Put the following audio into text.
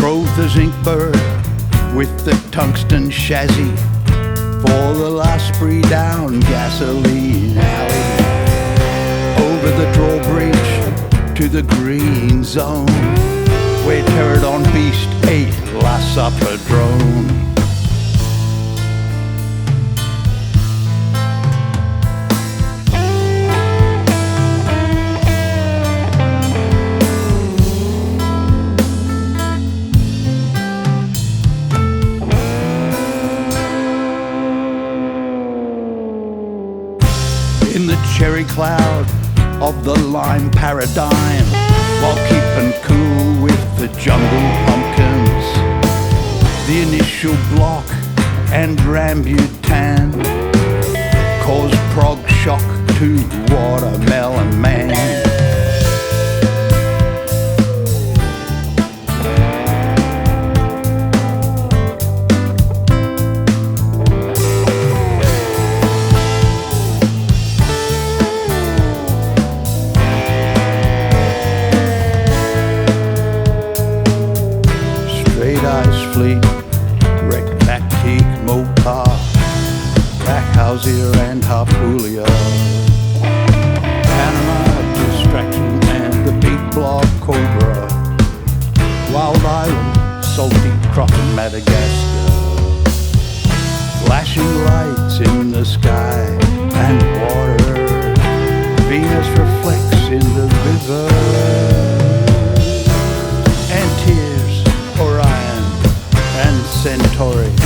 drove the Zinc bird with the tungsten chassis for the last spree down Gasoline Alley, over the drawbridge to the green zone, where Pterodon Beast ate last supper drone. In the cherry cloud of the lime paradigm, while keeping cool with the jungle pumpkins, the initial block and rambutan caused prog shock to Watermelon Man. Ice Fleet, wrecked Tactique, Mopar, Backhausier and Harpoolia, Panama, Distraction and the Big Block Cobra, Wild Island, Salty Crossing Madagascar, flashing lights in the sky and water, Venus reflects in the river, and tears, Orion and Centauri.